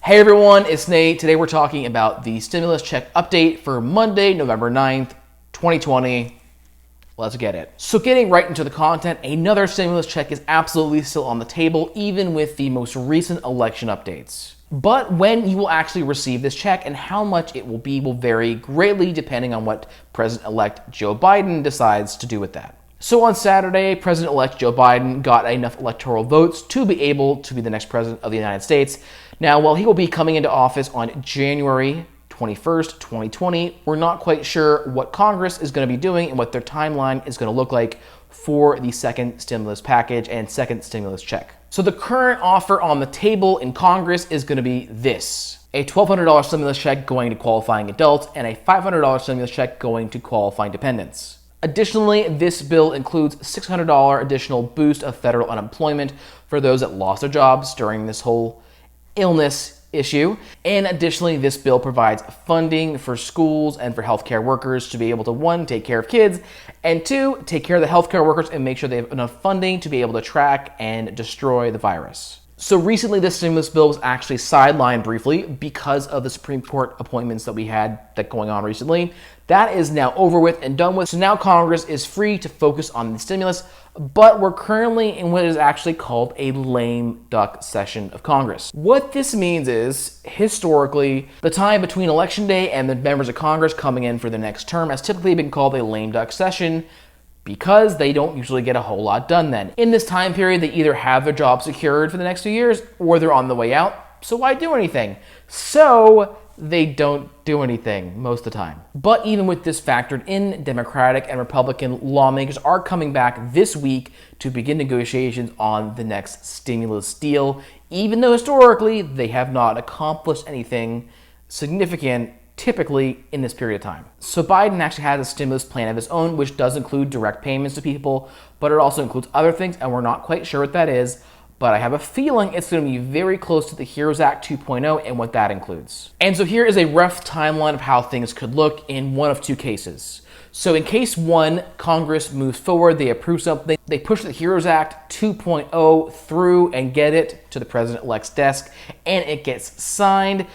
Hey everyone, it's Nate. Today we're talking about the stimulus check update for Monday, November 9th, 2020. Let's get it. So getting right into the content, another stimulus check is absolutely still on the table, even with the most recent election updates. But when you will actually receive this check and how much it will be will vary greatly depending on what President-elect Joe Biden decides to do with that. So on Saturday, President-elect Joe Biden got enough electoral votes to be able to be the next president of the United States. Now, while he will be coming into office on January 21st, 2020, we're not quite sure what Congress is going to be doing and what their timeline is going to look like for the second stimulus package and second stimulus check. So the current offer on the table in Congress is going to be this: a $1,200 stimulus check going to qualifying adults and a $500 stimulus check going to qualifying dependents. Additionally, this bill includes $600 additional boost of federal unemployment for those that lost their jobs during this whole illness issue. And additionally, this bill provides funding for schools and for healthcare workers to be able to, one, take care of kids, and two, take care of the healthcare workers and make sure they have enough funding to be able to track and destroy the virus. So recently, this stimulus bill was actually sidelined briefly because of the Supreme Court appointments that we had going on recently. That is now over with and done with. So now Congress is free to focus on the stimulus, but we're currently in what is actually called a lame duck session of Congress. What this means is, historically, the time between Election Day and the members of Congress coming in for the next term has typically been called a lame duck session, because they don't usually get a whole lot done then. In this time period, they either have their job secured for the next few years or they're on the way out, so why do anything? So they don't do anything most of the time. But even with this factored in, Democratic and Republican lawmakers are coming back this week to begin negotiations on the next stimulus deal, even though historically they have not accomplished anything significant typically in this period of time. So Biden actually has a stimulus plan of his own, which does include direct payments to people, but it also includes other things, and we're not quite sure what that is, but I have a feeling it's going to be very close to the HEROES Act 2.0 and what that includes. And so here is a rough timeline of how things could look in one of two cases. So in case one, Congress moves forward, they approve something, they push the HEROES Act 2.0 through and get it to the president-elect's desk, and it gets signed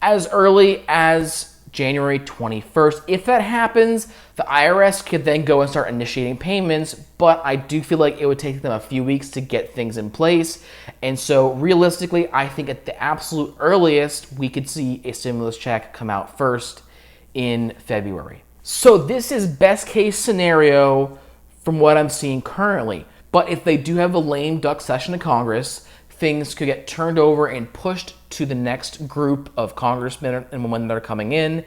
as early as January 21st. If that happens, the IRS could then go and start initiating payments, but I do feel like it would take them a few weeks to get things in place. And so realistically, I think at the absolute earliest, we could see a stimulus check come out first in February. So this is best case scenario from what I'm seeing currently. But if they do have a lame duck session of Congress, things could get turned over and pushed to the next group of congressmen and women that are coming in,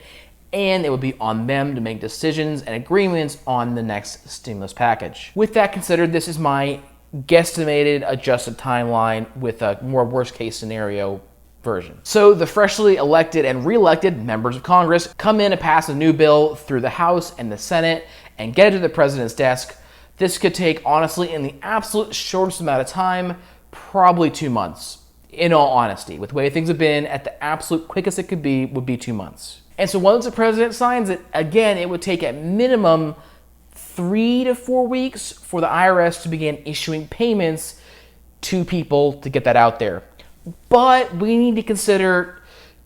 and it would be on them to make decisions and agreements on the next stimulus package. With that considered, this is my guesstimated adjusted timeline with a more worst case scenario version. So the freshly elected and re-elected members of Congress come in and pass a new bill through the House and the Senate and get it to the president's desk. This could take, honestly, in the absolute shortest amount of time, probably 2 months, in all honesty. With the way things have been, at the absolute quickest it could be would be 2 months. And so once the president signs it, again, it would take at minimum 3 to 4 weeks for the IRS to begin issuing payments to people to get that out there. But we need to consider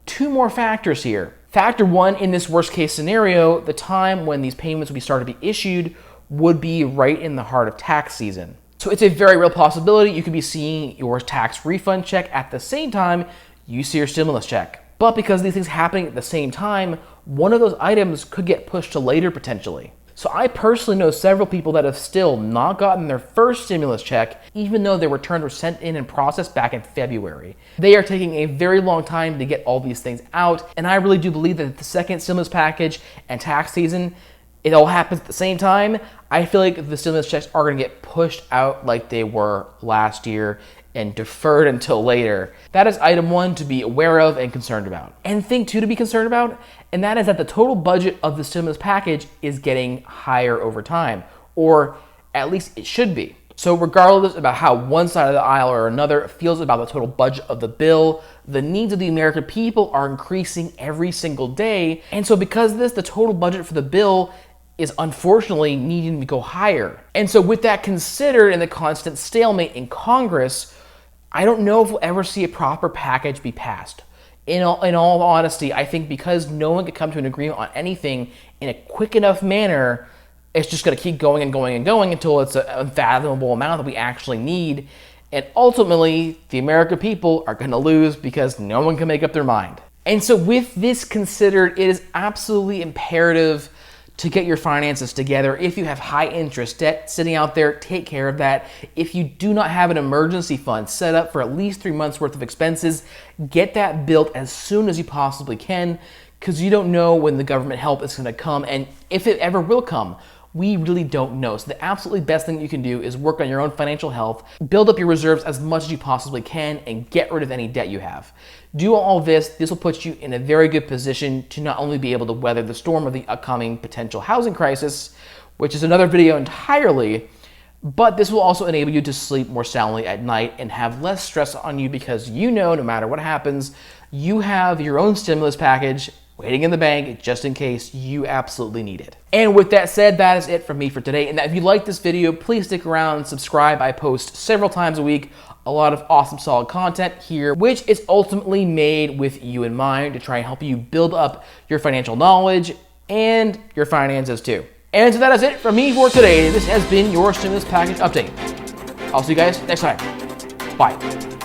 two more factors here. Factor one, in this worst case scenario, the time when these payments would be started to be issued would be right in the heart of tax season. So it's a very real possibility you could be seeing your tax refund check at the same time you see your stimulus check. But because these things happening at the same time, one of those items could get pushed to later potentially. So I personally know several people that have still not gotten their first stimulus check, even though their returns were sent in and processed back in February. They are taking a very long time to get all these things out, and I really do believe that the second stimulus package and tax season, it all happens at the same time. I feel like the stimulus checks are going to get pushed out like they were last year and deferred until later. That is item one to be aware of and concerned about. And thing two to be concerned about, and that is that the total budget of the stimulus package is getting higher over time, or at least it should be. So regardless about how one side of the aisle or another feels about the total budget of the bill, the needs of the American people are increasing every single day. And so because of this, the total budget for the bill is unfortunately needing to go higher. And so with that considered and the constant stalemate in Congress, I don't know if we'll ever see a proper package be passed. In all honesty, I think because no one could come to an agreement on anything in a quick enough manner, it's just going to keep going and going and going until it's an unfathomable amount that we actually need. And ultimately, the American people are going to lose because no one can make up their mind. And so with this considered, it is absolutely imperative to get your finances together. If you have high interest debt sitting out there, take care of that. If you do not have an emergency fund set up for at least 3 months worth of expenses, get that built as soon as you possibly can, because you don't know when the government help is gonna come, and if it ever will come. We really don't know. So the absolutely best thing you can do is work on your own financial health, build up your reserves as much as you possibly can, and get rid of any debt you have. Do all this will put you in a very good position to not only be able to weather the storm of the upcoming potential housing crisis, which is another video entirely, but this will also enable you to sleep more soundly at night and have less stress on you, because you know no matter what happens, you have your own stimulus package waiting in the bank just in case you absolutely need it. And with that said, that is it from me for today. And if you like this video, please stick around and subscribe. I post several times a week, a lot of awesome solid content here, which is ultimately made with you in mind to try and help you build up your financial knowledge and your finances too. And so that is it from me for today. This has been your stimulus package update. I'll see you guys next time. Bye.